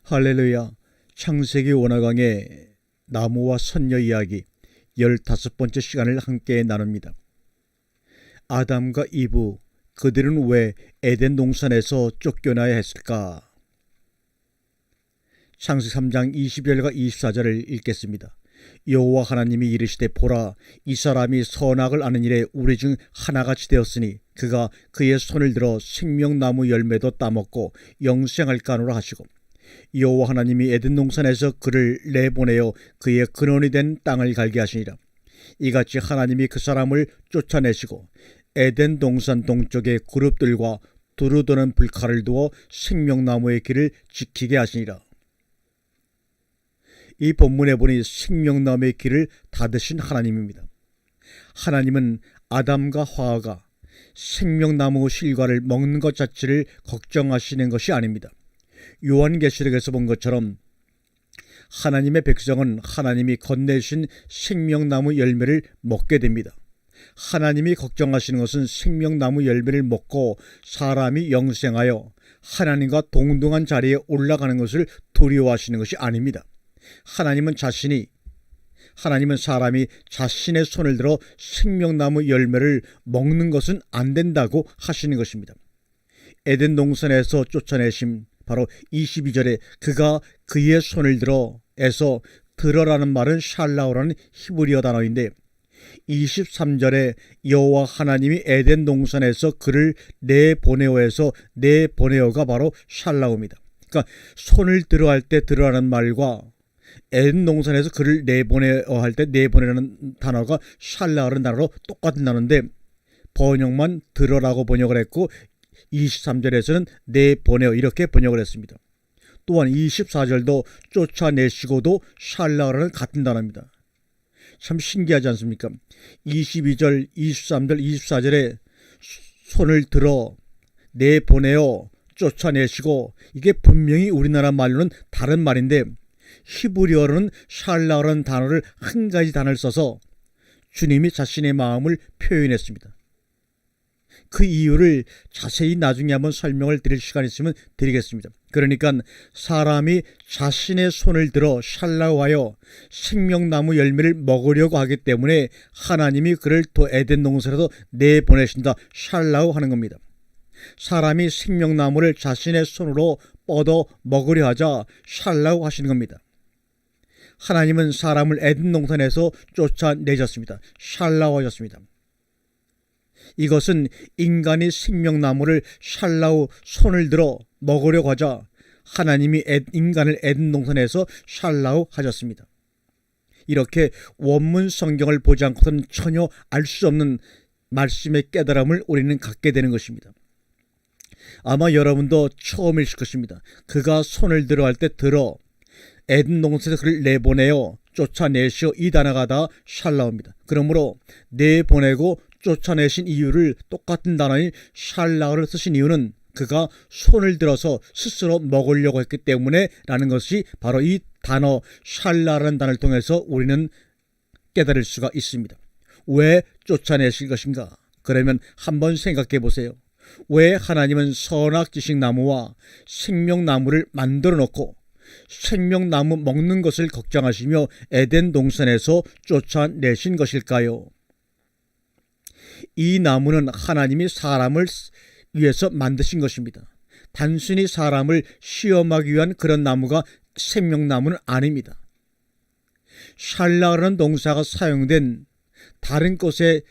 할렐루야. 창세기 원어강의 나무와 선녀 이야기 15번째 시간을 함께 나눕니다. 아담과 이브, 그들은 왜 에덴 동산에서 쫓겨나야 했을까? 창세기 3장 20절과 24절을 읽겠습니다. 여호와 하나님이 이르시되 보라, 이 사람이 선악을 아는 일에 우리 중 하나같이 되었으니 그가 그의 손을 들어 생명나무 열매도 따먹고 영생할까 하노라 하시고, 여호와 하나님이 에덴 동산에서 그를 내보내어 그의 근원이 된 땅을 갈게 하시니라. 이같이 하나님이 그 사람을 쫓아내시고 에덴 동산 동쪽에 그룹들과 두루 도는 불칼을 두어 생명나무의 길을 지키게 하시니라. 이 본문에 보니 생명나무의 길을 닫으신 하나님입니다. 하나님은 아담과 하와가 생명나무 실과를 먹는 것 자체를 걱정하시는 것이 아닙니다. 요한계시록에서 본 것처럼 하나님의 백성은 하나님이 건네주신 생명나무 열매를 먹게 됩니다. 하나님이 걱정하시는 것은 생명나무 열매를 먹고 사람이 영생하여 하나님과 동등한 자리에 올라가는 것을 두려워하시는 것이 아닙니다. 하나님은 사람이 자신의 손을 들어 생명나무 열매를 먹는 것은 안 된다고 하시는 것입니다. 에덴 동산에서 쫓아내심, 바로 22절에 그가 그의 손을 들어에서 들어라는 말은 샬라오라는 히브리어 단어인데, 23절에 여호와 하나님이 에덴 동산에서 그를 내보내어에서 내보내어가 바로 샬라오입니다. 그러니까 손을 들어 할 때 들어라는 말과 에덴 동산에서 그를 내보내어 할 때 내보내라는 단어가 샬라오라는 단어로 똑같은 단어인데 번역만 들어라고 번역을 했고 23절에서는 내보내어 이렇게 번역을 했습니다. 또한 24절도 쫓아내시고도 샬라오라는 같은 단어입니다. 참 신기하지 않습니까? 22절, 23절, 24절에 손을 들어 내보내어 쫓아내시고, 이게 분명히 우리나라 말로는 다른 말인데 히브리어로는 샬라오라는 단어를 한 가지 단어를 써서 주님이 자신의 마음을 표현했습니다. 그 이유를 자세히 나중에 한번 설명을 드릴 시간이 있으면 드리겠습니다. 그러니까 사람이 자신의 손을 들어 샬라오하여 생명나무 열매를 먹으려고 하기 때문에 하나님이 그를 또 에덴 동산에서 내보내신다, 샬라오 하는 겁니다. 사람이 생명나무를 자신의 손으로 뻗어 먹으려 하자 샬라오 하시는 겁니다. 하나님은 사람을 에덴 동산에서 쫓아내셨습니다. 샬라오 하셨습니다. 이것은 인간이 생명나무를 샬라오 손을 들어 먹으려고 하자 하나님이 인간을 에덴 동산에서 샬라오 하셨습니다. 이렇게 원문 성경을 보지 않고서는 전혀 알 수 없는 말씀의 깨달음을 우리는 갖게 되는 것입니다. 아마 여러분도 처음이실 것입니다. 그가 손을 들어 할 때 들어, 에덴 동산에서 그를 내보내어 쫓아내시어, 이 단어가 다 샬라오입니다. 그러므로 내보내고 쫓아내신 이유를 똑같은 단어인 샬라오를 쓰신 이유는 그가 손을 들어서 스스로 먹으려고 했기 때문에 라는 것이 바로 이 단어 샬라라는 단어를 통해서 우리는 깨달을 수가 있습니다. 왜 쫓아내실 것인가? 그러면 한번 생각해 보세요. 왜 하나님은 선악지식나무와 생명나무를 만들어 놓고 생명나무 먹는 것을 걱정하시며 에덴 동산에서 쫓아내신 것일까요? 이 나무는 하나님이 사람을 위해서 만드신 것입니다. 단순히 사람을 시험하기 위한 그런 나무가 생명나무는 아닙니다. 샬라라는 동사가 사용된 다른 것의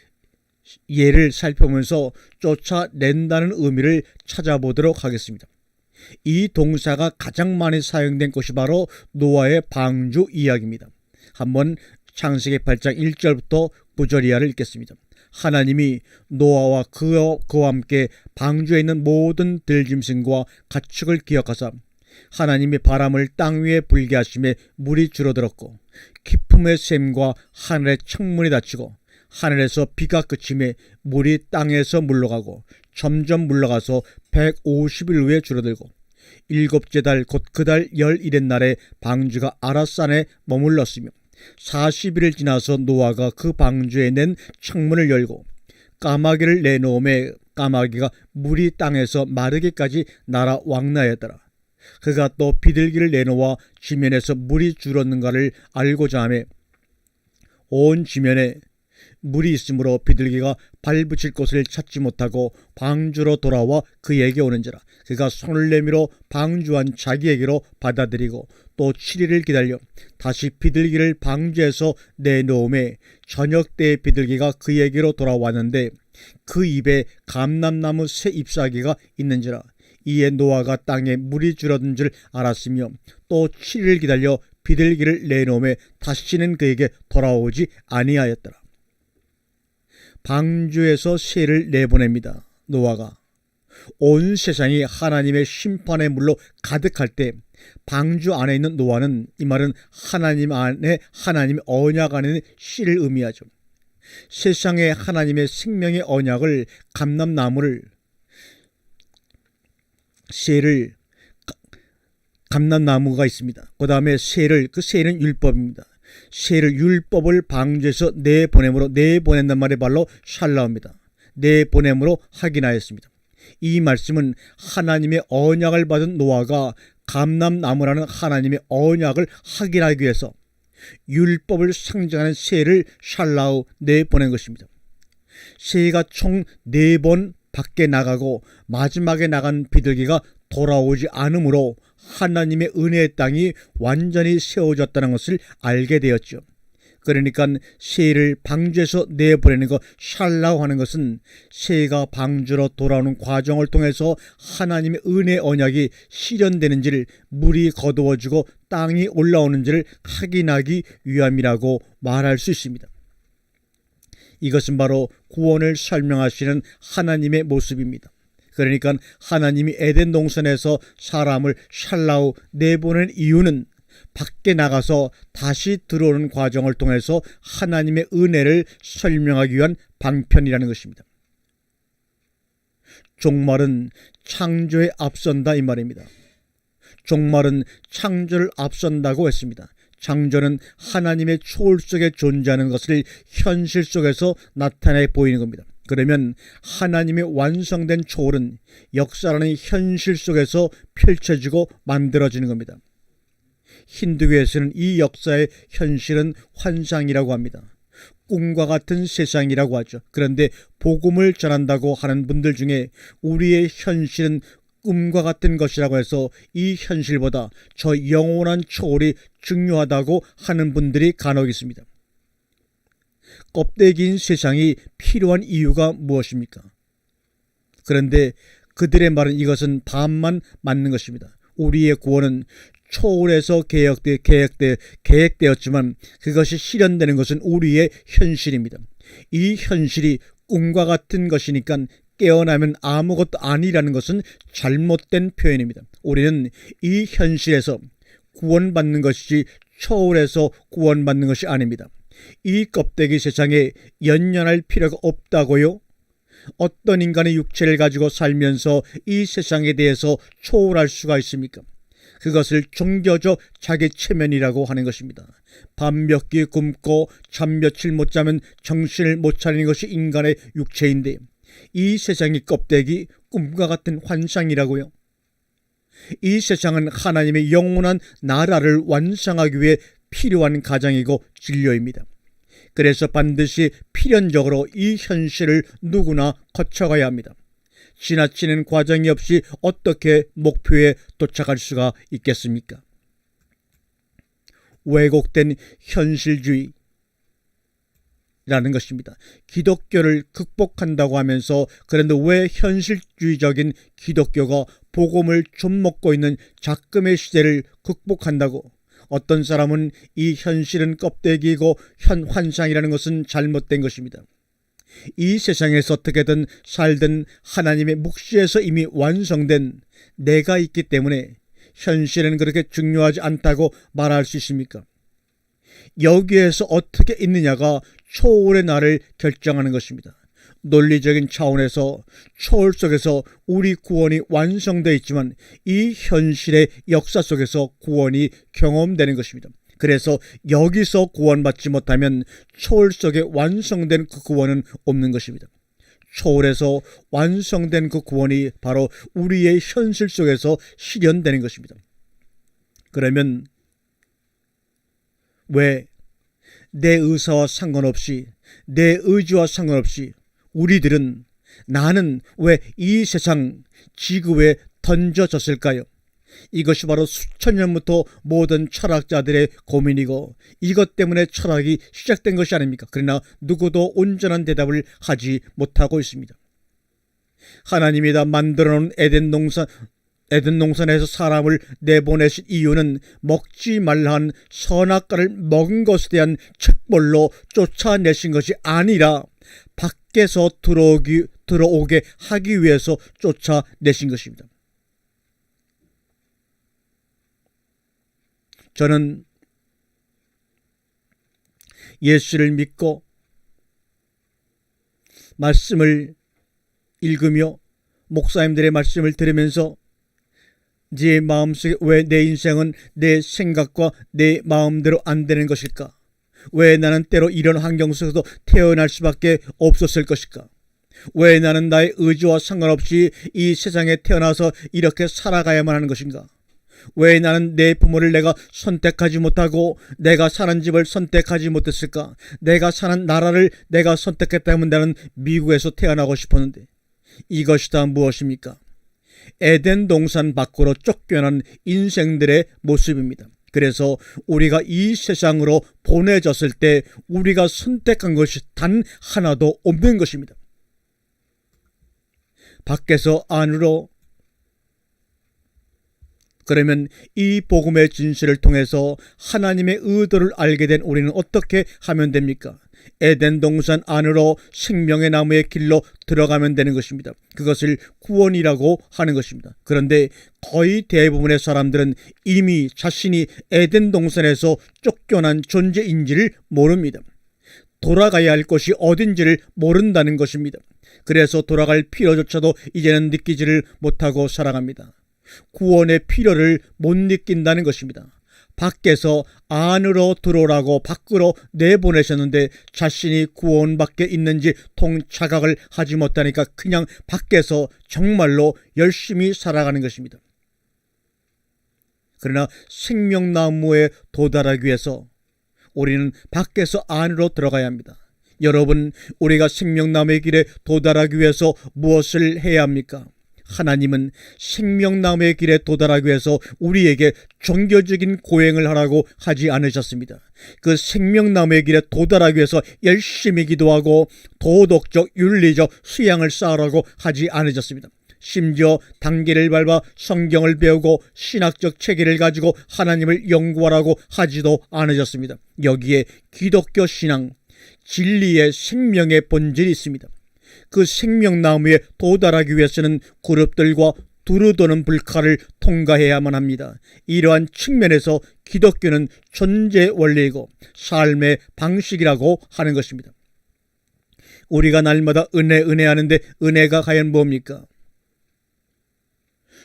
예를 살펴보면서 쫓아낸다는 의미를 찾아보도록 하겠습니다. 이 동사가 가장 많이 사용된 것이 바로 노아의 방주 이야기입니다. 한번 창세기 8장 1절부터 9절 이하를 읽겠습니다. 하나님이 노아와 그와 함께 방주에 있는 모든 들짐승과 가축을 기억하사 하나님이 바람을 땅 위에 불게 하심에 물이 줄어들었고 깊음의 샘과 하늘의 창문이 닫히고 하늘에서 비가 그침에 물이 땅에서 물러가고 점점 물러가서 150일 후에 줄어들고 일곱째 달 곧 그 달 11의 날에 방주가 아라산에 머물렀으며 40일을 지나서 노아가 그 방주에 낸 창문을 열고 까마귀를 내놓음에 까마귀가 물이 땅에서 마르기까지 날아 왕래하였더라. 그가 또 비둘기를 내놓아 지면에서 물이 줄었는가를 알고자 하며 온 지면에 물이 있으므로 비둘기가 발붙일 곳을 찾지 못하고 방주로 돌아와 그에게 오는지라. 그가 손을 내밀어 방주한 자기에게로 받아들이고 또 7일을 기다려 다시 비둘기를 방주에서 내놓음에 저녁 때에 비둘기가 그에게로 돌아왔는데 그 입에 감람나무 새 잎사귀가 있는지라. 이에 노아가 땅에 물이 줄어든 줄 알았으며 또 7일을 기다려 비둘기를 내놓음에 다시는 그에게 돌아오지 아니하였더라. 방주에서 새를 내보냅니다. 노아가 온 세상이 하나님의 심판의 물로 가득할 때 방주 안에 있는 노아는, 이 말은 하나님 안에, 하나님의 언약 안에 있는 씨를 의미하죠. 세상에 하나님의 생명의 언약을, 감람나무를, 새를, 감람나무가 있습니다. 그 다음에 새를, 그 새는 율법입니다. 새를, 율법을 방주에서 내보낸단 말의 발로 샬라옵니다. 내보냄으로 확인하였습니다. 이 말씀은 하나님의 언약을 받은 노아가 감람나무라는 하나님의 언약을 확인하기 위해서 율법을 상징하는 새를 샬라우 내보낸 것입니다. 새가 총 4번 밖에 나가고 마지막에 나간 비둘기가 돌아오지 않으므로 하나님의 은혜의 땅이 완전히 세워졌다는 것을 알게 되었죠. 그러니까 새를 방주에서 내보내는 것, 샬라우 하는 것은 새가 방주로 돌아오는 과정을 통해서 하나님의 은혜의 언약이 실현되는지를, 물이 거두어지고 땅이 올라오는지를 확인하기 위함이라고 말할 수 있습니다. 이것은 바로 구원을 설명하시는 하나님의 모습입니다. 그러니까 하나님이 에덴 동산에서 사람을 샬라우 내보낸 이유는 밖에 나가서 다시 들어오는 과정을 통해서 하나님의 은혜를 설명하기 위한 방편이라는 것입니다. 종말은 창조에 앞선다, 이 말입니다. 종말은 창조를 앞선다고 했습니다. 창조는 하나님의 초월 속에 존재하는 것을 현실 속에서 나타내 보이는 겁니다. 그러면 하나님의 완성된 초월은 역사라는 현실 속에서 펼쳐지고 만들어지는 겁니다. 힌두교에서는 이 역사의 현실은 환상이라고 합니다. 꿈과 같은 세상이라고 하죠. 그런데 복음을 전한다고 하는 분들 중에 우리의 현실은 꿈과 같은 것이라고 해서 이 현실보다 저 영원한 초월이 중요하다고 하는 분들이 간혹 있습니다. 껍데기인 세상이 필요한 이유가 무엇입니까? 그런데 그들의 말은 이것은 반만 맞는 것입니다. 우리의 구원은 초월해서 계획되었지만 그것이 실현되는 것은 우리의 현실입니다. 이 현실이 꿈과 같은 것이니까 깨어나면 아무것도 아니라는 것은 잘못된 표현입니다. 우리는 이 현실에서 구원받는 것이지 초월해서 구원받는 것이 아닙니다. 이 껍데기 세상에 연연할 필요가 없다고요? 어떤 인간의 육체를 가지고 살면서 이 세상에 대해서 초월할 수가 있습니까? 그것을 종교적 자기 체면이라고 하는 것입니다. 밤 몇 끼 굶고 잠 며칠 못 자면 정신을 못 차리는 것이 인간의 육체인데 이 세상이 껍데기, 꿈과 같은 환상이라고요? 이 세상은 하나님의 영원한 나라를 완성하기 위해 필요한 가장이고 진료입니다. 그래서 반드시 필연적으로 이 현실을 누구나 거쳐가야 합니다. 지나치는 과정이 없이 어떻게 목표에 도착할 수가 있겠습니까? 왜곡된 현실주의라는 것입니다. 기독교를 극복한다고 하면서 그런데 왜 현실주의적인 기독교가 복음을 좀먹고 있는 작금의 시대를 극복한다고? 어떤 사람은 이 현실은 껍데기이고 환상이라는 것은 잘못된 것입니다. 이 세상에서 어떻게든 살든 하나님의 묵시에서 이미 완성된 내가 있기 때문에 현실은 그렇게 중요하지 않다고 말할 수 있습니까? 여기에서 어떻게 있느냐가 초월의 나를 결정하는 것입니다. 논리적인 차원에서 초월 속에서 우리 구원이 완성되어 있지만 이 현실의 역사 속에서 구원이 경험되는 것입니다. 그래서 여기서 구원받지 못하면 초월 속에 완성된 그 구원은 없는 것입니다. 초월해서 완성된 그 구원이 바로 우리의 현실 속에서 실현되는 것입니다. 그러면 왜 내 의사와 상관없이, 내 의지와 상관없이 우리들은, 나는 왜 이 세상 지구에 던져졌을까요? 이것이 바로 수천 년부터 모든 철학자들의 고민이고, 이것 때문에 철학이 시작된 것이 아닙니까? 그러나 누구도 온전한 대답을 하지 못하고 있습니다. 하나님이 다 만들어 놓은 에덴 동산에서 사람을 내보내신 이유는 먹지 말라 한 선악과를 먹은 것에 대한 책벌로 쫓아내신 것이 아니라 밖에서 들어오게 하기 위해서 쫓아내신 것입니다. 저는 예수를 믿고 말씀을 읽으며 목사님들의 말씀을 들으면서 네 마음속에 왜 내 인생은 내 생각과 내 마음대로 안 되는 것일까? 왜 나는 때로 이런 환경 속에서 태어날 수밖에 없었을 것일까? 왜 나는 나의 의지와 상관없이 이 세상에 태어나서 이렇게 살아가야만 하는 것인가? 왜 나는 내 부모를 내가 선택하지 못하고 내가 사는 집을 선택하지 못했을까? 내가 사는 나라를 내가 선택했다면 나는 미국에서 태어나고 싶었는데, 이것이 다 무엇입니까? 에덴 동산 밖으로 쫓겨난 인생들의 모습입니다. 그래서 우리가 이 세상으로 보내졌을 때 우리가 선택한 것이 단 하나도 없는 것입니다. 밖에서 안으로. 그러면 이 복음의 진실을 통해서 하나님의 의도를 알게 된 우리는 어떻게 하면 됩니까? 에덴 동산 안으로 생명의 나무의 길로 들어가면 되는 것입니다. 그것을 구원이라고 하는 것입니다. 그런데 거의 대부분의 사람들은 이미 자신이 에덴 동산에서 쫓겨난 존재인지를 모릅니다. 돌아가야 할 곳이 어딘지를 모른다는 것입니다. 그래서 돌아갈 필요조차도 이제는 느끼지를 못하고 살아갑니다. 구원의 필요를 못 느낀다는 것입니다. 밖에서 안으로 들어오라고 밖으로 내보내셨는데 자신이 구원 밖에 있는지 통자각을 하지 못하니까 그냥 밖에서 정말로 열심히 살아가는 것입니다. 그러나 생명나무에 도달하기 위해서 우리는 밖에서 안으로 들어가야 합니다. 여러분, 우리가 생명나무의 길에 도달하기 위해서 무엇을 해야 합니까? 하나님은 생명나무의 길에 도달하기 위해서 우리에게 종교적인 고행을 하라고 하지 않으셨습니다. 그 생명나무의 길에 도달하기 위해서 열심히 기도하고 도덕적, 윤리적 수양을 쌓으라고 하지 않으셨습니다. 심지어 단계를 밟아 성경을 배우고 신학적 체계를 가지고 하나님을 연구하라고 하지도 않으셨습니다. 여기에 기독교 신앙, 진리의 생명의 본질이 있습니다. 그 생명나무에 도달하기 위해서는 그룹들과 두루도는 불칼을 통과해야만 합니다. 이러한 측면에서 기독교는 존재 원리이고 삶의 방식이라고 하는 것입니다. 우리가 날마다 은혜 하는데 은혜가 과연 뭡니까?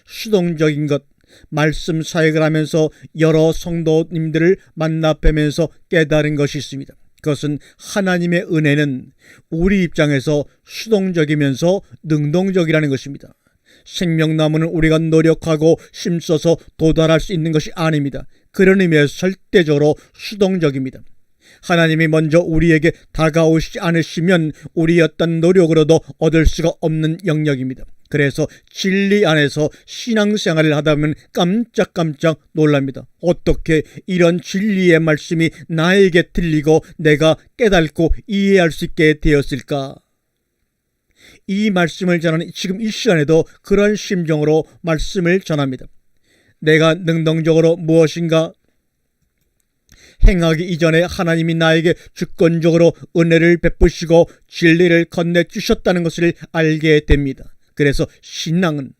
수동적인 것, 말씀 사역을 하면서 여러 성도님들을 만나 뵈면서 깨달은 것이 있습니다. 그것은 하나님의 은혜는 우리 입장에서 수동적이면서 능동적이라는 것입니다. 생명나무는 우리가 노력하고 힘써서 도달할 수 있는 것이 아닙니다. 그런 의미에서 절대적으로 수동적입니다. 하나님이 먼저 우리에게 다가오시지 않으시면 우리 어떤 노력으로도 얻을 수가 없는 영역입니다. 그래서 진리 안에서 신앙생활을 하다 보면 깜짝깜짝 놀랍니다. 어떻게 이런 진리의 말씀이 나에게 들리고 내가 깨닫고 이해할 수 있게 되었을까? 이 말씀을 전하는 지금 이 시간에도 그런 심정으로 말씀을 전합니다. 내가 능동적으로 무엇인가 행하기 이전에 하나님이 나에게 주권적으로 은혜를 베푸시고 진리를 건네주셨다는 것을 알게 됩니다. 그래서 신앙은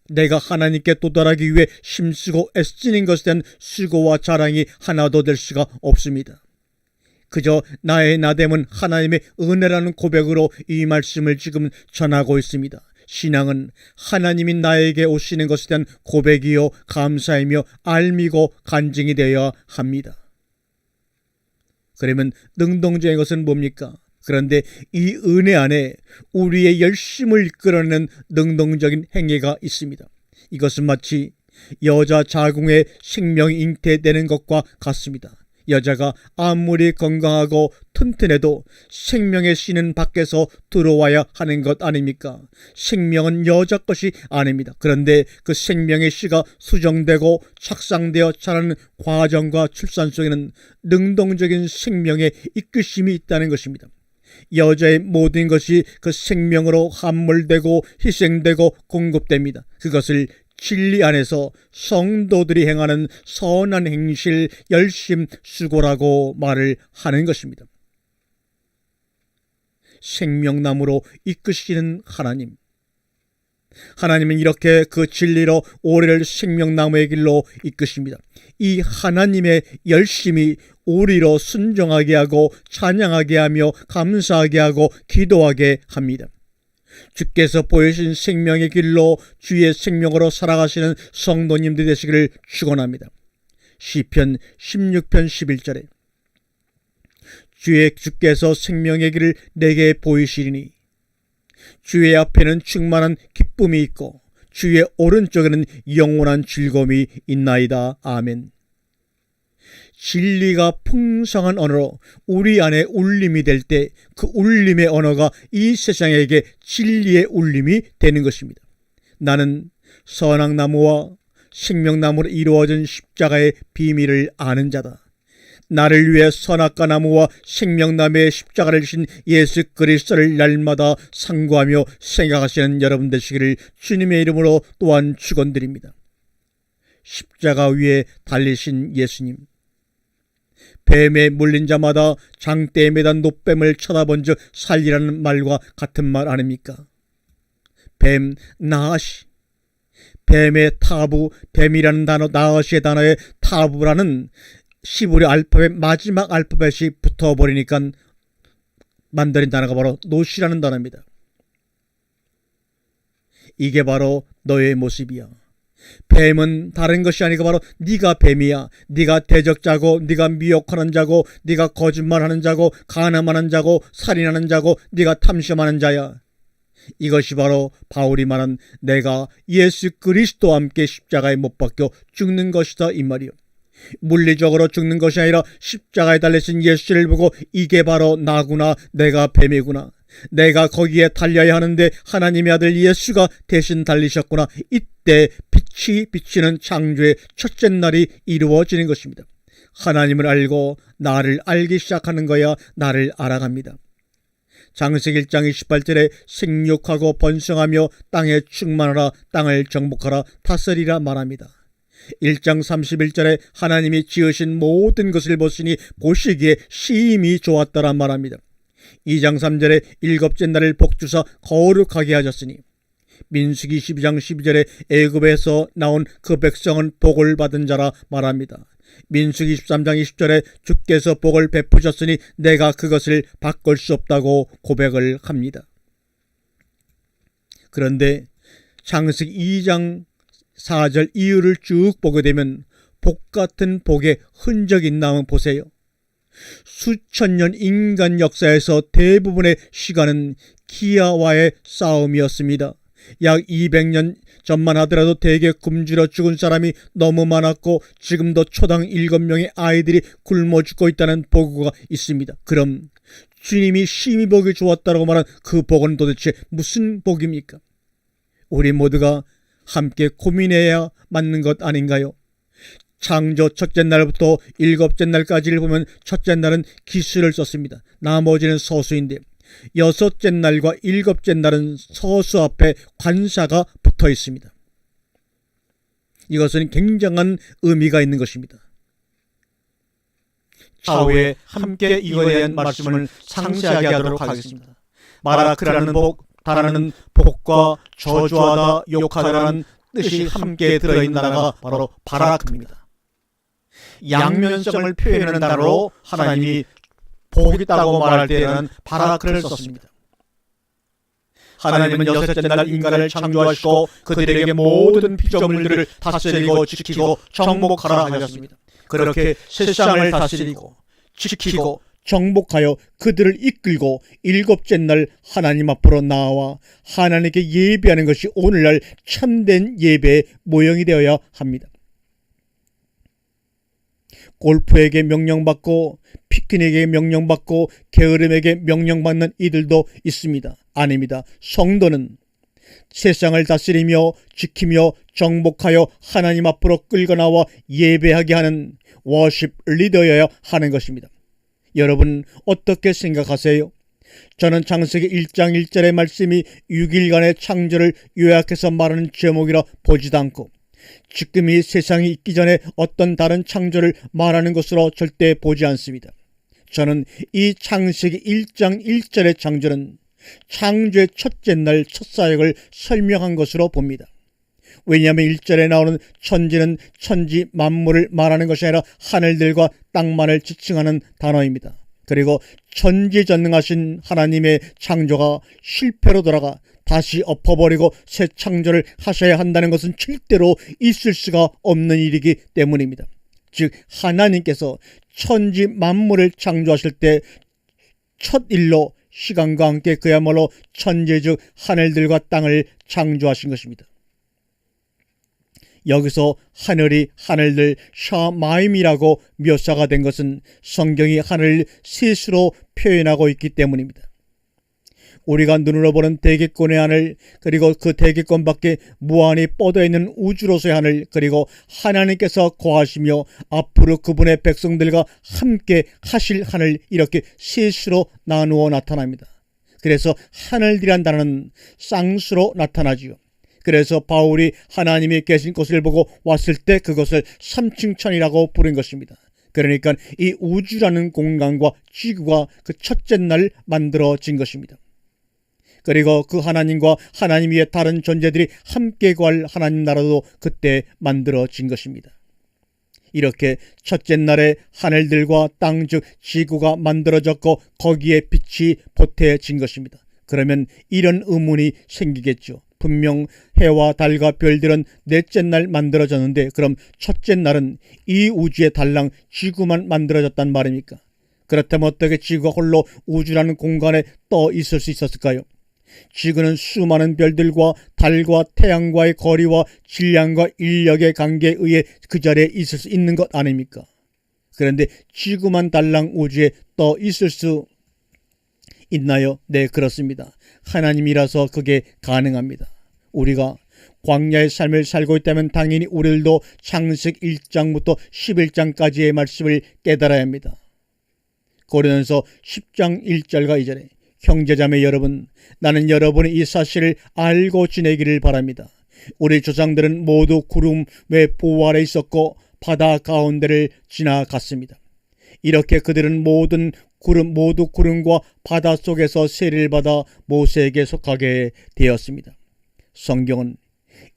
내가 하나님께 도달하기 위해 힘쓰고 애쓰는 것에 대한 수고와 자랑이 하나도 될 수가 없습니다. 그저 나의 나됨은 하나님의 은혜라는 고백으로 이 말씀을 지금 전하고 있습니다. 신앙은 하나님이 나에게 오시는 것에 대한 고백이요 감사이며 알미고 간증이 되어야 합니다. 그러면 능동적인 것은 뭡니까? 그런데 이 은혜 안에 우리의 열심을 이끌어내는 능동적인 행위가 있습니다. 이것은 마치 여자 자궁의 생명이 잉태되는 것과 같습니다. 여자가 아무리 건강하고 튼튼해도 생명의 씨는 밖에서 들어와야 하는 것 아닙니까? 생명은 여자 것이 아닙니다. 그런데 그 생명의 씨가 수정되고 착상되어 자라는 과정과 출산 속에는 능동적인 생명의 이끄심이 있다는 것입니다. 여자의 모든 것이 그 생명으로 함몰되고 희생되고 공급됩니다. 그것을 진리 안에서 성도들이 행하는 선한 행실, 열심, 수고라고 말을 하는 것입니다. 생명나무로 이끄시는 하나님. 하나님은 이렇게 그 진리로 우리를 생명나무의 길로 이끄십니다. 이 하나님의 열심이 우리로 순종하게 하고 찬양하게 하며 감사하게 하고 기도하게 합니다. 주께서 보이신 생명의 길로 주의 생명으로 살아가시는 성도님들 되시기를 축원합니다. 시편 16편 11절에 주께서 생명의 길을 내게 보이시리니 주의 앞에는 충만한 기쁨이 있고 주의 오른쪽에는 영원한 즐거움이 있나이다. 아멘. 진리가 풍성한 언어로 우리 안에 울림이 될 때 그 울림의 언어가 이 세상에게 진리의 울림이 되는 것입니다. 나는 선악나무와 생명나무로 이루어진 십자가의 비밀을 아는 자다. 나를 위해 선악과 나무와 생명나무의 십자가를 지신 예수 그리스도를 날마다 상고하며 생각하시는 여러분 되시기를 주님의 이름으로 또한 축원드립니다. 십자가 위에 달리신 예수님, 뱀에 물린 자마다 장대에 매단 노뱀을 쳐다본 즉 살리라는 말과 같은 말 아닙니까? 뱀, 나아시. 뱀의 타부, 뱀이라는 단어, 나아시의 단어에 타부라는 시브리 알파벳 마지막 알파벳이 붙어버리니까 만들어진 단어가 바로 노시라는 단어입니다. 이게 바로 너의 모습이야. 뱀은 다른 것이 아니고 바로 네가 뱀이야. 네가 대적자고, 네가 미혹하는 자고, 네가 거짓말하는 자고, 간음하는 자고, 살인하는 자고, 네가 탐심하는 자야. 이것이 바로 바울이 말한 내가 예수 그리스도와 함께 십자가에 못 박혀 죽는 것이다 이 말이요. 물리적으로 죽는 것이 아니라 십자가에 달리신 예수를 보고 이게 바로 나구나, 내가 뱀이구나, 내가 거기에 달려야 하는데 하나님의 아들 예수가 대신 달리셨구나. 이때 빛이 비치는 창조의 첫째 날이 이루어지는 것입니다. 하나님을 알고 나를 알기 시작하는 거야 나를 알아갑니다. 창세기 1장 28절에 생육하고 번성하며 땅에 충만하라, 땅을 정복하라, 다스리라 말합니다. 1장 31절에 하나님이 지으신 모든 것을 보시니 보시기에 심히 좋았다란 말합니다. 2장 3절에 일곱째 날을 복주사 거룩하게 하셨으니, 민수기 12장 12절에 애굽에서 나온 그 백성은 복을 받은 자라 말합니다. 민수기 13장 20절에 주께서 복을 베푸셨으니 내가 그것을 바꿀 수 없다고 고백을 합니다. 그런데 창세기 2장 4절 이유를 쭉 보게 되면 복 같은 복의 흔적이 있나 보세요. 수천 년 인간 역사에서 대부분의 시간은 기아와의 싸움이었습니다. 약 200년 전만 하더라도 대개 굶주려 죽은 사람이 너무 많았고 지금도 초당 7명의 아이들이 굶어 죽고 있다는 보고가 있습니다. 그럼 주님이 심히 복이 좋았다고 말한 그 복은 도대체 무슨 복입니까? 우리 모두가 함께 고민해야 맞는 것 아닌가요? 창조 첫째 날부터 일곱째 날까지를 보면 첫째 날은 기수를 썼습니다. 나머지는 서수인데 여섯째 날과 일곱째 날은 서수 앞에 관사가 붙어 있습니다. 이것은 굉장한 의미가 있는 것입니다. 차후에 함께 이거에 대한 말씀을 상세하게 하도록 하겠습니다. 마라크라는 복, 다라는 복과 저주하다, 욕하다라는 뜻이 함께 들어있는 나라가 바로 바라크입니다. 양면성을 표현하는 단어로 하나님이 복이 있다고 말할 때는 바라크를 썼습니다. 하나님은 여섯째 날 인간을 창조하시고 그들에게 모든 피조물들을 다스리고 지키고 정복하라 하셨습니다. 그렇게 세상을 다스리고 지키고 정복하여 그들을 이끌고 일곱째 날 하나님 앞으로 나와 하나님께 예배하는 것이 오늘날 참된 예배의 모형이 되어야 합니다. 골프에게 명령받고 피크닉에게 명령받고 게으름에게 명령받는 이들도 있습니다. 아닙니다. 성도는 세상을 다스리며 지키며 정복하여 하나님 앞으로 끌고 나와 예배하게 하는 워십 리더여야 하는 것입니다. 여러분 어떻게 생각하세요? 저는 창세기 1장 1절의 말씀이 6일간의 창조를 요약해서 말하는 제목이라 보지도 않고 지금 이 세상이 있기 전에 어떤 다른 창조를 말하는 것으로 절대 보지 않습니다. 저는 이 창세기 1장 1절의 창조는 창조의 첫째 날 첫 사역을 설명한 것으로 봅니다. 왜냐하면 1절에 나오는 천지는 천지 만물을 말하는 것이 아니라 하늘들과 땅만을 지칭하는 단어입니다. 그리고 전지전능하신 하나님의 창조가 실패로 돌아가 다시 엎어버리고 새 창조를 하셔야 한다는 것은 절대로 있을 수가 없는 일이기 때문입니다. 즉 하나님께서 천지 만물을 창조하실 때 첫 일로 시간과 함께 그야말로 천지 즉 하늘들과 땅을 창조하신 것입니다. 여기서 하늘이 하늘들 샤마임이라고 묘사가 된 것은 성경이 하늘 셋으로 표현하고 있기 때문입니다. 우리가 눈으로 보는 대기권의 하늘, 그리고 그 대기권 밖에 무한히 뻗어있는 우주로서의 하늘, 그리고 하나님께서 거하시며 앞으로 그분의 백성들과 함께 하실 하늘, 이렇게 셋으로 나누어 나타납니다. 그래서 하늘이란 단어는 쌍수로 나타나지요. 그래서 바울이 하나님이 계신 곳을 보고 왔을 때 그것을 삼층천이라고 부른 것입니다. 그러니까 이 우주라는 공간과 지구가 그 첫째 날 만들어진 것입니다. 그리고 그 하나님과 하나님 위에 다른 존재들이 함께 구할 하나님 나라도 그때 만들어진 것입니다. 이렇게 첫째 날에 하늘들과 땅 즉 지구가 만들어졌고 거기에 빛이 보태진 것입니다. 그러면 이런 의문이 생기겠죠. 분명 해와 달과 별들은 넷째 날 만들어졌는데 그럼 첫째 날은 이 우주의 달랑 지구만 만들어졌단 말입니까? 그렇다면 어떻게 지구가 홀로 우주라는 공간에 떠 있을 수 있었을까요? 지구는 수많은 별들과 달과 태양과의 거리와 질량과 인력의 관계에 의해 그 자리에 있을 수 있는 것 아닙니까? 그런데 지구만 달랑 우주에 떠 있을 수 있나요? 네, 그렇습니다. 하나님이라서 그게 가능합니다. 우리가 광야의 삶을 살고 있다면 당연히 우리들도 창세기 1장부터 11장까지의 말씀을 깨달아야 합니다. 고린도전서 10장 1절과 2절에 형제자매 여러분, 나는 여러분이 이 사실을 알고 지내기를 바랍니다. 우리 조상들은 모두 구름의 보호 아래 있었고 바다 가운데를 지나갔습니다. 이렇게 그들은 모두 구름과 바다 속에서 세례를 받아 모세에게 속하게 되었습니다. 성경은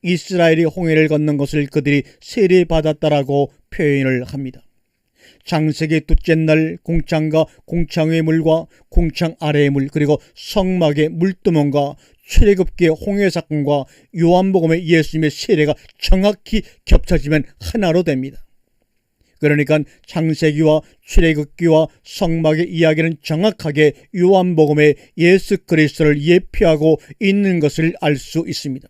이스라엘이 홍해를 건넌 것을 그들이 세례받았다라고 표현을 합니다. 창세기 둘째 날 공창과 공창의 물과 공창 아래의 물, 그리고 성막의 물두멍과 출애굽기의 홍해 사건과 요한복음의 예수님의 세례가 정확히 겹쳐지면 하나로 됩니다. 그러니까 창세기와 출애굽기와 성막의 이야기는 정확하게 요한복음의 예수 그리스도를 예표하고 있는 것을 알 수 있습니다.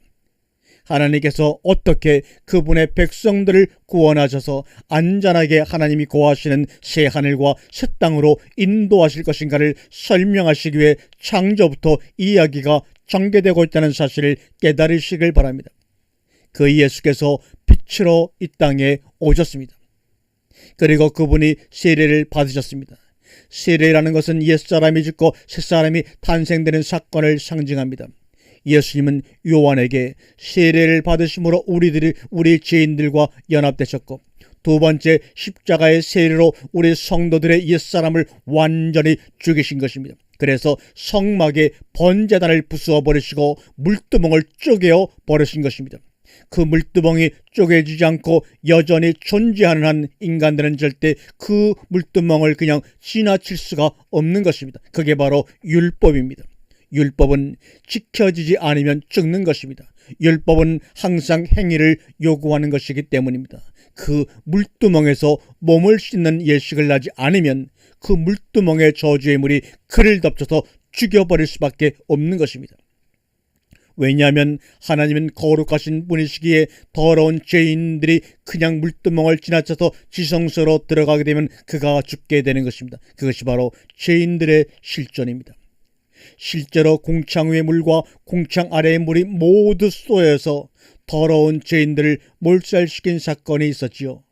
하나님께서 어떻게 그분의 백성들을 구원하셔서 안전하게 하나님이 거하시는 새 하늘과 새 땅으로 인도하실 것인가를 설명하시기 위해 창조부터 이야기가 전개되고 있다는 사실을 깨달으시길 바랍니다. 그 예수께서 빛으로 이 땅에 오셨습니다. 그리고 그분이 세례를 받으셨습니다. 세례라는 것은 옛사람이 죽고 새사람이 탄생되는 사건을 상징합니다. 예수님은 요한에게 세례를 받으심으로 우리 죄인들과 연합되셨고, 두 번째 십자가의 세례로 우리 성도들의 옛사람을 완전히 죽이신 것입니다. 그래서 성막에 번제단을 부수어 버리시고 물두멍을 쪼개어 버리신 것입니다. 그 물두멍이 쪼개지지 않고 여전히 존재하는 한 인간들은 절대 그 물두멍을 그냥 지나칠 수가 없는 것입니다. 그게 바로 율법입니다. 율법은 지켜지지 않으면 죽는 것입니다. 율법은 항상 행위를 요구하는 것이기 때문입니다. 그 물두멍에서 몸을 씻는 예식을 하지 않으면 그 물두멍의 저주의 물이 그를 덮쳐서 죽여버릴 수밖에 없는 것입니다. 왜냐하면 하나님은 거룩하신 분이시기에 더러운 죄인들이 그냥 물두멍을 지나쳐서 지성소로 들어가게 되면 그가 죽게 되는 것입니다. 그것이 바로 죄인들의 실존입니다. 실제로 공창 위의 물과 공창 아래의 물이 모두 쏘여서 더러운 죄인들을 몰살시킨 사건이 있었지요.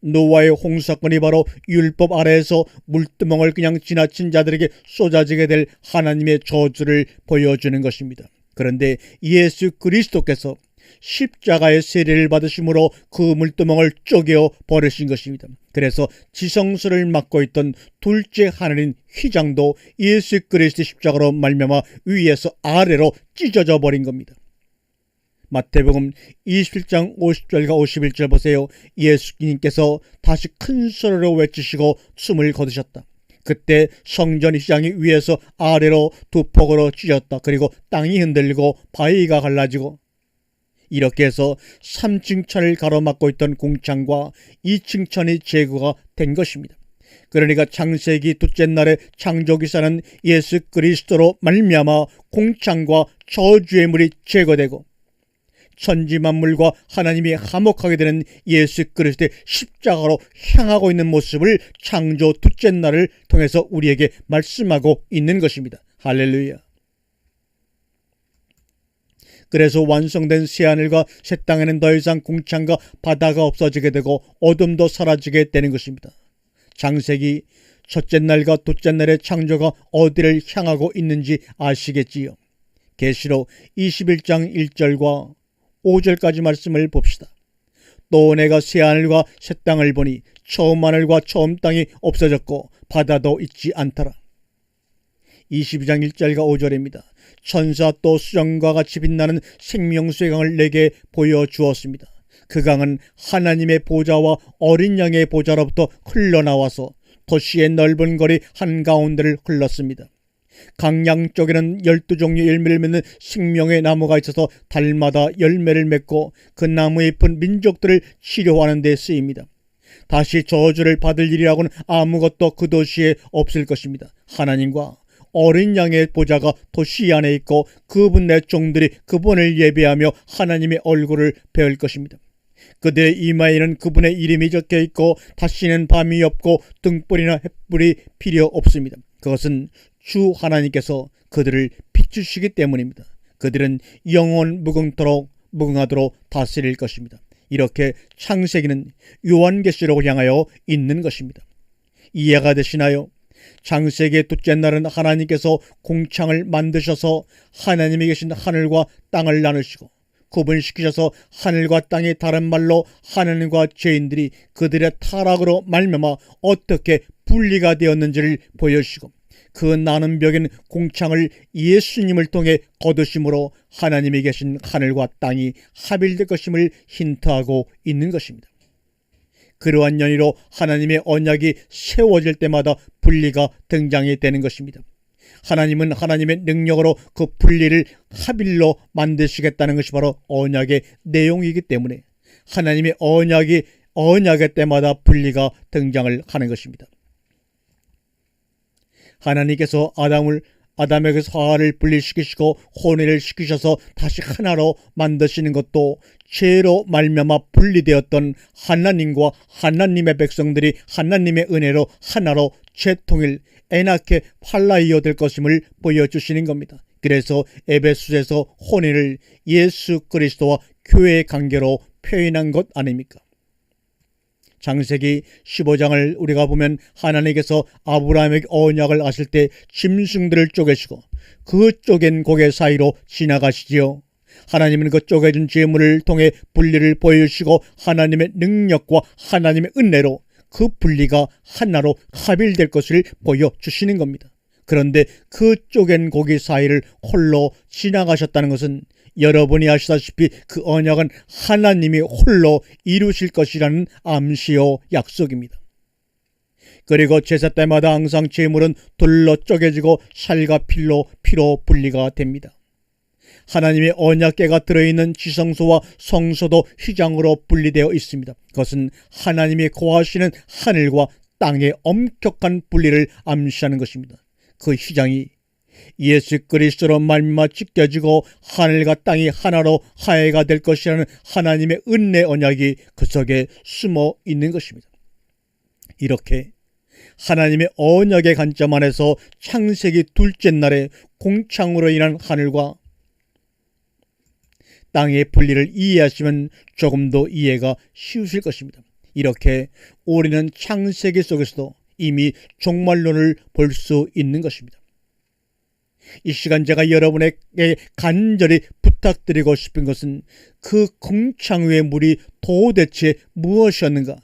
노아의 홍수사건이 바로 율법 아래에서 물두멍을 그냥 지나친 자들에게 쏟아지게 될 하나님의 저주를 보여주는 것입니다. 그런데 예수 그리스도께서 십자가의 세례를 받으심으로 그 물두멍을 쪼개어 버리신 것입니다. 그래서 지성소를 맡고 있던 둘째 하나님 휘장도 예수 그리스도 십자가로 말미암아 위에서 아래로 찢어져 버린 겁니다. 마태복음 27장 50절과 51절 보세요. 예수님께서 다시 큰 소리로 외치시고 숨을 거두셨다. 그때 성전 휘장이 위에서 아래로 두 폭으로 찢었다. 그리고 땅이 흔들리고 바위가 갈라지고, 이렇게 해서 3층 천을 가로막고 있던 공창과 2층 천이 제거가 된 것입니다. 그러니까 창세기 둘째 날에 창조기사는 예수 그리스도로 말미암아 공창과 저주의 물이 제거되고 천지만물과 하나님이 화목하게 되는 예수 그리스도의 십자가로 향하고 있는 모습을 창조 둘째 날을 통해서 우리에게 말씀하고 있는 것입니다. 할렐루야. 그래서 완성된 새하늘과 새 땅에는 더 이상 공창과 바다가 없어지게 되고 어둠도 사라지게 되는 것입니다. 창세기 첫째 날과 둘째 날의 창조가 어디를 향하고 있는지 아시겠지요? 계시록 21장 1절과 5절까지 말씀을 봅시다. 또 내가 새하늘과 새 땅을 보니 처음 하늘과 처음 땅이 없어졌고 바다도 있지 않더라. 22장 1절과 5절입니다. 천사 또 수정과 같이 빛나는 생명수의 강을 내게 보여주었습니다. 그 강은 하나님의 보좌와 어린 양의 보좌로부터 흘러나와서 도시의 넓은 거리 한가운데를 흘렀습니다. 강 양쪽에는 12종류 열매를 맺는 생명의 나무가 있어서 달마다 열매를 맺고 그 나무의 잎은 민족들을 치료하는 데 쓰입니다. 다시 저주를 받을 일이라고는 아무것도 그 도시에 없을 것입니다. 하나님과 어린 양의 보좌가 도시 안에 있고 그분의 종들이 그분을 예배하며 하나님의 얼굴을 배울 것입니다. 그들의 이마에는 그분의 이름이 적혀 있고 다시는 밤이 없고 등불이나 햇불이 필요 없습니다. 그것은 주 하나님께서 그들을 비추시기 때문입니다. 그들은 영원 무궁하도록 다스릴 것입니다. 이렇게 창세기는 요한계시록을 향하여 있는 것입니다. 이해가 되시나요? 창세기의 둘째 날은 하나님께서 공창을 만드셔서 하나님이 계신 하늘과 땅을 나누시고 구분시키셔서 하늘과 땅이 다른 말로 하나님과 죄인들이 그들의 타락으로 말미암아 어떻게 분리가 되었는지를 보여주시고 그 나눔 벽인 공창을 예수님을 통해 거두심으로 하나님이 계신 하늘과 땅이 합일될 것임을 힌트하고 있는 것입니다. 그러한 연유로 하나님의 언약이 세워질 때마다 분리가 등장이 되는 것입니다. 하나님은 하나님의 능력으로 그 분리를 합일로 만드시겠다는 것이 바로 언약의 내용이기 때문에 하나님의 언약의 때마다 분리가 등장을 하는 것입니다. 하나님께서 아담에게서 하와를 분리시키시고 혼인을 시키셔서 다시 하나로 만드시는 것도 죄로 말미암아 분리되었던 하나님과 하나님의 백성들이 하나님의 은혜로 하나로 재통일 에나케 팔라이어 될 것임을 보여주시는 겁니다. 그래서 에베소에서 혼인을 예수 그리스도와 교회의 관계로 표현한 것 아닙니까? 창세기 15장을 우리가 보면 하나님께서 아브라함에게 언약을 하실 때 짐승들을 쪼개시고 그 쪼갠 고개 사이로 지나가시지요. 하나님은 그 쪼개진 제물을 통해 분리를 보여주시고 하나님의 능력과 하나님의 은혜로 그 분리가 하나로 합일될 것을 보여주시는 겁니다. 그런데 그 쪼갠 고기 사이를 홀로 지나가셨다는 것은 여러분이 아시다시피 그 언약은 하나님이 홀로 이루실 것이라는 암시요 약속입니다. 그리고 제사 때마다 항상 제물은 돌로 쪼개지고 살과 피로 분리가 됩니다. 하나님의 언약궤가 들어있는 지성소와 성소도 휘장으로 분리되어 있습니다. 그것은 하나님이 거하시는 하늘과 땅의 엄격한 분리를 암시하는 것입니다. 그 휘장이 예수 그리스도로 말미암아 찢겨지고 하늘과 땅이 하나로 화해가 될 것이라는 하나님의 은혜 언약이 그 속에 숨어 있는 것입니다. 이렇게 하나님의 언약의 관점 안에서 창세기 둘째 날에 공창으로 인한 하늘과 땅의 분리를 이해하시면 조금 더 이해가 쉬우실 것입니다. 이렇게 우리는 창세기 속에서도 이미 종말론을 볼 수 있는 것입니다. 이 시간 제가 여러분에게 간절히 부탁드리고 싶은 것은 그 공창 위의 물이 도대체 무엇이었는가,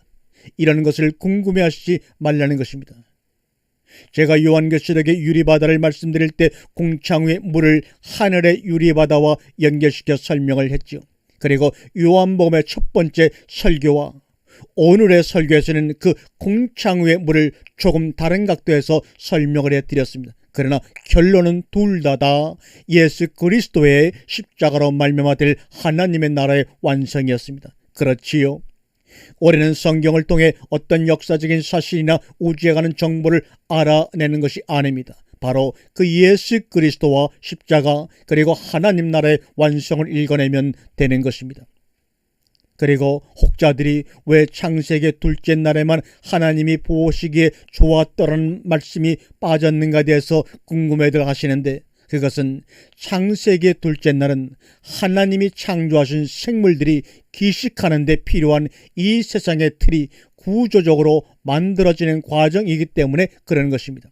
이런 것을 궁금해하시지 말라는 것입니다. 제가 요한계시록의 유리바다를 말씀드릴 때 공창 위의 물을 하늘의 유리바다와 연결시켜 설명을 했지요. 그리고 요한복음의 첫 번째 설교와 오늘의 설교에서는 그 공창 위의 물을 조금 다른 각도에서 설명을 해드렸습니다. 그러나 결론은 둘 다 예수 그리스도의 십자가로 말미암아 될 하나님의 나라의 완성이었습니다. 그렇지요. 우리는 성경을 통해 어떤 역사적인 사실이나 우주에 관한 정보를 알아내는 것이 아닙니다. 바로 그 예수 그리스도와 십자가 그리고 하나님 나라의 완성을 읽어내면 되는 것입니다. 그리고 혹자들이 왜 창세기 둘째 날에만 하나님이 보시기에 좋았더라는 말씀이 빠졌는가에 대해서 궁금해들 하시는데, 그것은 창세기 둘째 날은 하나님이 창조하신 생물들이 기식하는 데 필요한 이 세상의 틀이 구조적으로 만들어지는 과정이기 때문에 그런 것입니다.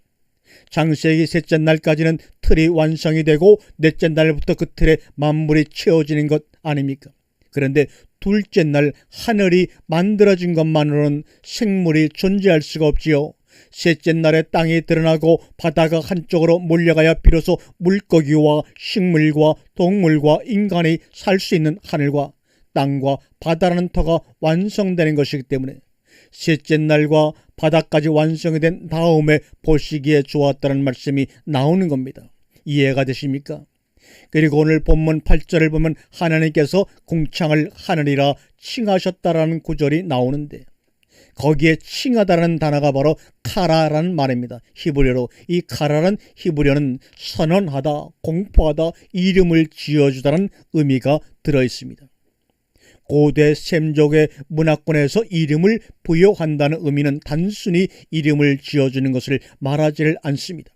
창세기 셋째 날까지는 틀이 완성이 되고 넷째 날부터 그 틀에 만물이 채워지는 것 아닙니까? 그런데 둘째 날 하늘이 만들어진 것만으로는 생물이 존재할 수가 없지요. 셋째 날에 땅이 드러나고 바다가 한쪽으로 몰려가야 비로소 물고기와 식물과 동물과 인간이 살 수 있는 하늘과 땅과 바다라는 터가 완성되는 것이기 때문에 셋째 날과 바다까지 완성이 된 다음에 보시기에 좋았다는 말씀이 나오는 겁니다. 이해가 되십니까? 그리고 오늘 본문 8절을 보면 하나님께서 공창을 하늘이라 칭하셨다라는 구절이 나오는데, 거기에 칭하다라는 단어가 바로 카라라는 말입니다. 히브리어로. 이 카라는 히브리어는 선언하다, 공포하다, 이름을 지어주다는 의미가 들어있습니다. 고대 셈족의 문화권에서 이름을 부여한다는 의미는 단순히 이름을 지어주는 것을 말하지를 않습니다.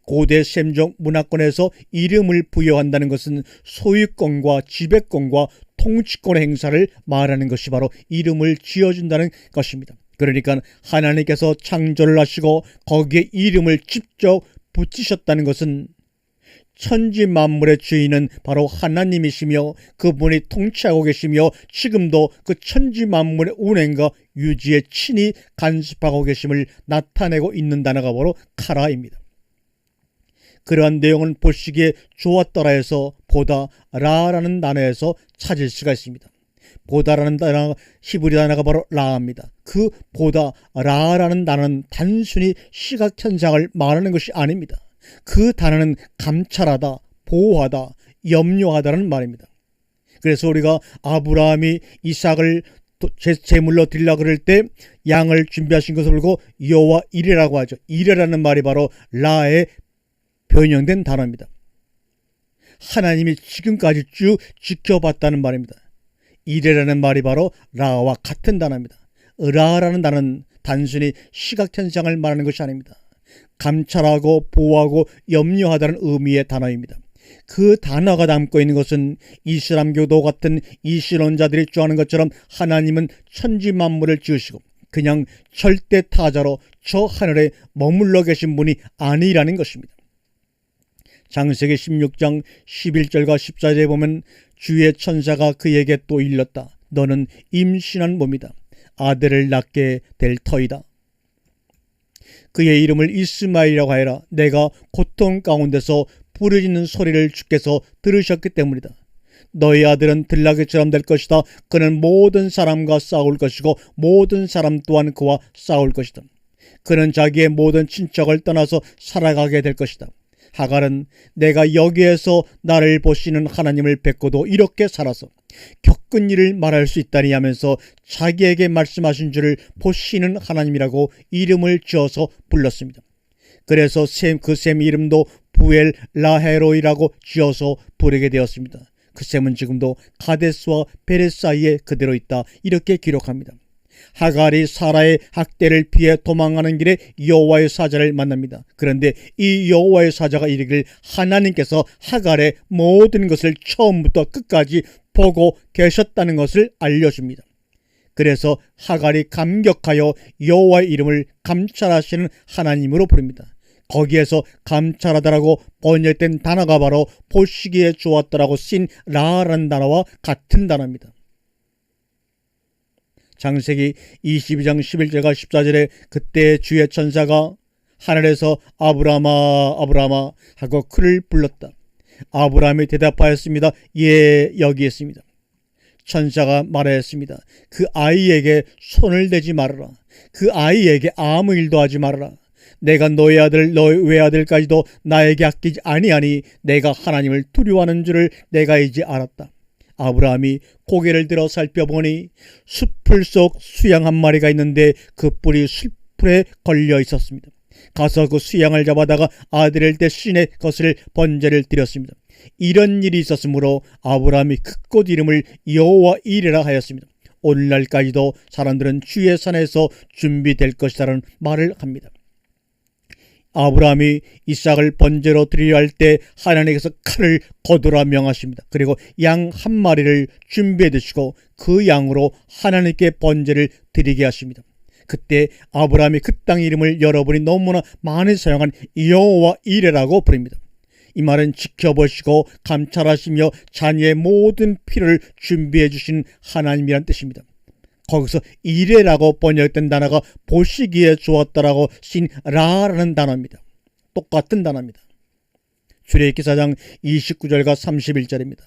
고대 셈족 문화권에서 이름을 부여한다는 것은 소유권과 지배권과 통치권의 행사를 말하는 것이 바로 이름을 지어준다는 것입니다. 그러니까 하나님께서 창조를 하시고 거기에 이름을 직접 붙이셨다는 것은 천지 만물의 주인은 바로 하나님이시며 그분이 통치하고 계시며 지금도 그 천지 만물의 운행과 유지에 친히 간섭하고 계심을 나타내고 있는 단어가 바로 카라입니다. 그러한 내용은 보시기에 좋았더라에서 보다 라라는 단어에서 찾을 수가 있습니다. 보다라는 단어, 히브리 단어가 바로 라입니다. 그 보다 라라는 단어는 단순히 시각 현상을 말하는 것이 아닙니다. 그 단어는 감찰하다, 보호하다, 염려하다는 말입니다. 그래서 우리가 아브라함이 이삭을 제물로 드리려고 그럴 때 양을 준비하신 것을 보고 여호와 이레라고 하죠. 이레라는 말이 바로 라의 변형된 단어입니다. 하나님이 지금까지 쭉 지켜봤다는 말입니다. 이레라는 말이 바로 라와 같은 단어입니다. 라라는 단어는 단순히 시각현상을 말하는 것이 아닙니다. 감찰하고 보호하고 염려하다는 의미의 단어입니다. 그 단어가 담고 있는 것은 이슬람교도 같은 이신론자들이 주장하는 것처럼 하나님은 천지 만물을 지으시고 그냥 절대 타자로 저 하늘에 머물러 계신 분이 아니라는 것입니다. 창세기 16장 11절과 14절에 보면 주의 천사가 그에게 또 일렀다. 너는 임신한 몸이다. 아들을 낳게 될 터이다. 그의 이름을 이스마엘이라고 하여라. 내가 고통 가운데서 부르짖는 소리를 주께서 들으셨기 때문이다. 너희 아들은 들나귀처럼 될 것이다. 그는 모든 사람과 싸울 것이고 모든 사람 또한 그와 싸울 것이다. 그는 자기의 모든 친척을 떠나서 살아가게 될 것이다. 하갈은 내가 여기에서 나를 보시는 하나님을 뵙고도 이렇게 살아서 겪은 일을 말할 수 있다니 하면서 자기에게 말씀하신 줄을 보시는 하나님이라고 이름을 지어서 불렀습니다. 그래서 그 셈 이름도 부엘 라헤로이라고 지어서 부르게 되었습니다. 그 셈은 지금도 가데스와 베레 사이에 그대로 있다, 이렇게 기록합니다. 하갈이 사라의 학대를 피해 도망가는 길에 여호와의 사자를 만납니다. 그런데 이 여호와의 사자가 이르기를 하나님께서 하갈의 모든 것을 처음부터 끝까지 보고 계셨다는 것을 알려줍니다. 그래서 하갈이 감격하여 여호와의 이름을 감찰하시는 하나님으로 부릅니다. 거기에서 감찰하다라고 번역된 단어가 바로 보시기에 좋았다라고 쓴 라라는 단어와 같은 단어입니다. 창세기 22장 11절과 14절에 그때 주의 천사가 하늘에서 아브라함아 아브라함아 하고 그를 불렀다. 아브라함이 대답하였습니다. 예, 여기 있습니다. 천사가 말하였습니다. 그 아이에게 손을 대지 말아라. 그 아이에게 아무 일도 하지 말아라. 내가 너의 아들 너의 외아들까지도 나에게 아끼지 아니하니 내가 하나님을 두려워하는 줄을 내가 이제 알았다. 아브라함이 고개를 들어 살펴보니 숲풀 속 수양 한 마리가 있는데 그 뿔이 숲풀에 걸려 있었습니다. 가서 그 수양을 잡아다가 아들을 대신에 것을 번제를 드렸습니다. 이런 일이 있었으므로 아브라함이 그 꽃 이름을 여호와 이레라 하였습니다. 오늘날까지도 사람들은 주의 산에서 준비될 것이라는 말을 합니다. 아브라함이 이삭을 번제로 드리려 할 때 하나님께서 칼을 거두라 명하십니다. 그리고 양 한 마리를 준비해 두시고 그 양으로 하나님께 번제를 드리게 하십니다. 그때 아브라함이 그 땅 이름을 여러분이 너무나 많이 사용한 여호와 이레라고 부릅니다. 이 말은 지켜보시고 감찰하시며 자녀의 모든 필요를 준비해 주신 하나님이란 뜻입니다. 거기서 이레라고 번역된 단어가 보시기에 좋았다라고 쓴 라라는 단어입니다. 똑같은 단어입니다. 출애굽기 4장 29절과 31절입니다.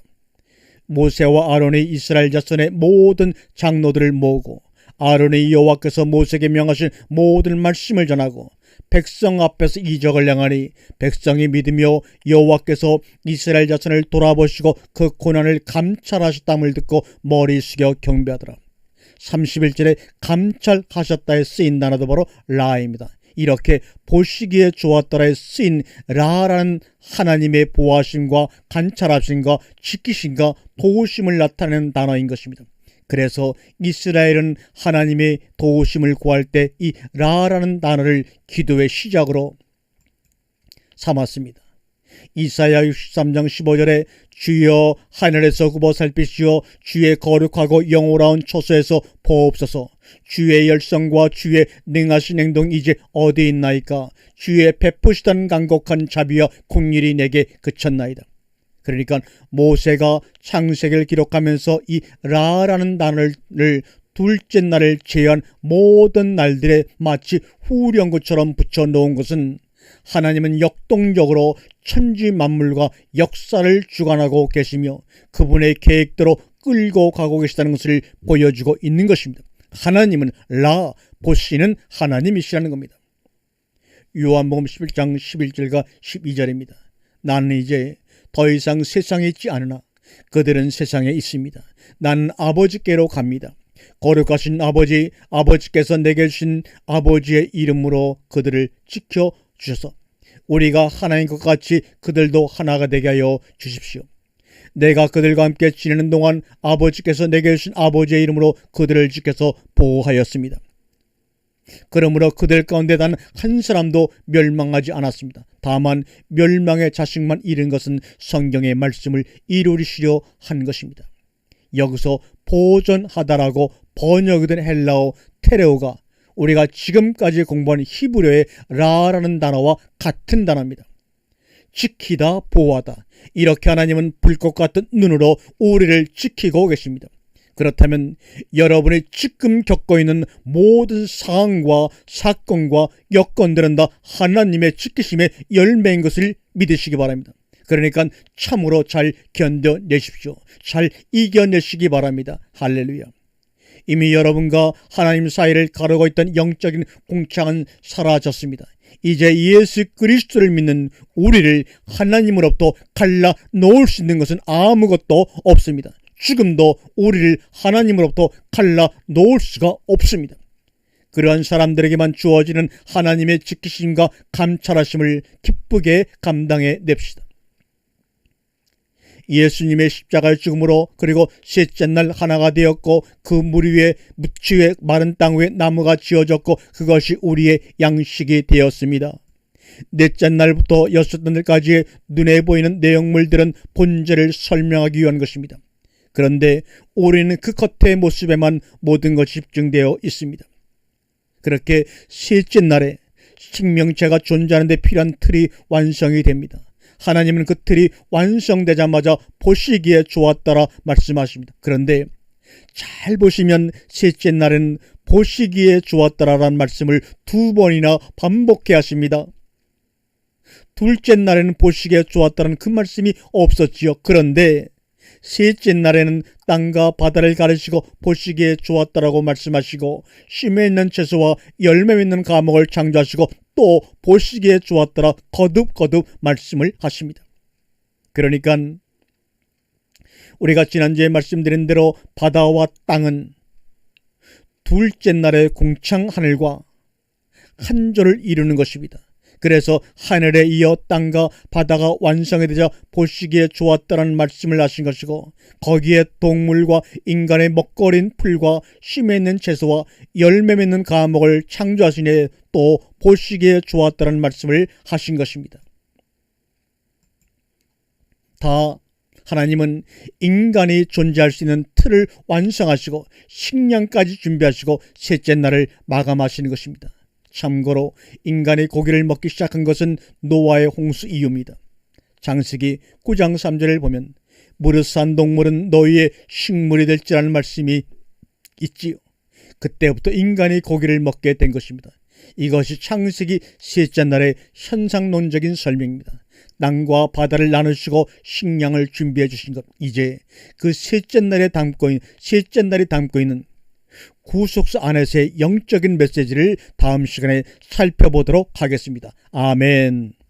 모세와 아론이 이스라엘 자손의 모든 장로들을 모으고 아론이 여호와께서 모세에게 명하신 모든 말씀을 전하고 백성 앞에서 이적을 행하니 백성이 믿으며 여호와께서 이스라엘 자손을 돌아보시고 그 고난을 감찰하셨다함을 듣고 머리 숙여 경배하더라. 31절에 감찰하셨다에 쓰인 단어도 바로 라입니다. 이렇게 보시기에 좋았더라에 쓰인 라라는 하나님의 보호하심과 감찰하심과 지키심과 도우심을 나타내는 단어인 것입니다. 그래서 이스라엘은 하나님의 도우심을 구할 때 이 라라는 단어를 기도의 시작으로 삼았습니다. 이사야 63장 15절에 주여 하늘에서 굽어 살피시어 주의 거룩하고 영원한 처소에서 보옵소서. 주의 열성과 주의 능하신 행동 이제 어디 있나이까. 주의 베푸시던 간곡한 자비와 긍휼이 내게 그쳤나이다. 그러니까 모세가 창세기를 기록하면서 이 라라는 단어를 둘째 날을 제외한 모든 날들에 마치 후령구처럼 붙여놓은 것은 하나님은 역동적으로 천지 만물과 역사를 주관하고 계시며 그분의 계획대로 끌고 가고 계시다는 것을 보여주고 있는 것입니다. 하나님은 보시는 하나님이시라는 겁니다. 요한복음 11장 11절과 12절입니다. 나는 이제 더 이상 세상에 있지 않으나 그들은 세상에 있습니다. 나는 아버지께로 갑니다. 거룩하신 아버지께서 내게 주신 아버지의 이름으로 그들을 지켜주셔서 우리가 하나인 것 같이 그들도 하나가 되게 하여 주십시오. 내가 그들과 함께 지내는 동안 아버지께서 내게 주신 아버지의 이름으로 그들을 지켜서 보호하였습니다. 그러므로 그들 가운데 단 한 사람도 멸망하지 않았습니다. 다만 멸망의 자식만 잃은 것은 성경의 말씀을 이루시려 한 것입니다. 여기서 보존하다라고 번역된 헬라어 테레오가 우리가 지금까지 공부한 히브리어의 라라는 단어와 같은 단어입니다. 지키다, 보호하다. 이렇게 하나님은 불꽃 같은 눈으로 우리를 지키고 계십니다. 그렇다면 여러분이 지금 겪고 있는 모든 상황과 사건과 여건들은 다 하나님의 지키심의 열매인 것을 믿으시기 바랍니다. 그러니까 참으로 잘 견뎌내십시오. 잘 이겨내시기 바랍니다. 할렐루야. 이미 여러분과 하나님 사이를 가르고 있던 영적인 공창은 사라졌습니다. 이제 예수 그리스도를 믿는 우리를 하나님으로부터 갈라 놓을 수 있는 것은 아무것도 없습니다. 죽음도 우리를 하나님으로부터 갈라 놓을 수가 없습니다. 그러한 사람들에게만 주어지는 하나님의 지키심과 감찰하심을 기쁘게 감당해 냅시다. 예수님의 십자가의 죽음으로 그리고 셋째 날 하나가 되었고 그 물 위에 묻지 위에 마른 땅 위에 나무가 지어졌고 그것이 우리의 양식이 되었습니다. 넷째 날부터 여섯 날까지의 눈에 보이는 내용물들은 본질을 설명하기 위한 것입니다. 그런데 우리는 그 겉의 모습에만 모든 것이 집중되어 있습니다. 그렇게 셋째 날에 생명체가 존재하는 데 필요한 틀이 완성이 됩니다. 하나님은 그 틀이 완성되자마자 보시기에 좋았더라 말씀하십니다. 그런데 잘 보시면 셋째 날에는 보시기에 좋았더라라는 말씀을 두 번이나 반복해 하십니다. 둘째 날에는 보시기에 좋았다는 그 말씀이 없었지요. 그런데 셋째 날에는 땅과 바다를 가르시고 보시기에 좋았다라고 말씀하시고 쉼에 있는 채소와 열매 맺는 과목을 창조하시고 또 보시기에 좋았더라 거듭거듭 말씀을 하십니다. 그러니까 우리가 지난주에 말씀드린 대로 바다와 땅은 둘째 날의 공창 하늘과 한 조를 이루는 것입니다. 그래서 하늘에 이어 땅과 바다가 완성이 되자 보시기에 좋았다는 말씀을 하신 것이고 거기에 동물과 인간의 먹거리인 풀과 쉼에 있는 채소와 열매 맺는 과목을 창조하시니 또 보시기에 좋았다는 말씀을 하신 것입니다. 다 하나님은 인간이 존재할 수 있는 틀을 완성하시고 식량까지 준비하시고 셋째 날을 마감하시는 것입니다. 참고로 인간이 고기를 먹기 시작한 것은 노아의 홍수 이후입니다. 창세기 9장 3절을 보면 무릇 산 동물은 너희의 식물이 될지라는 말씀이 있지요. 그때부터 인간이 고기를 먹게 된 것입니다. 이것이 창세기 셋째 날의 현상론적인 설명입니다. 땅과 바다를 나누시고 식량을 준비해 주신 것, 이제 그 셋째 날이 담고 있는 구속사 안에서의 영적인 메시지를 다음 시간에 살펴보도록 하겠습니다. 아멘.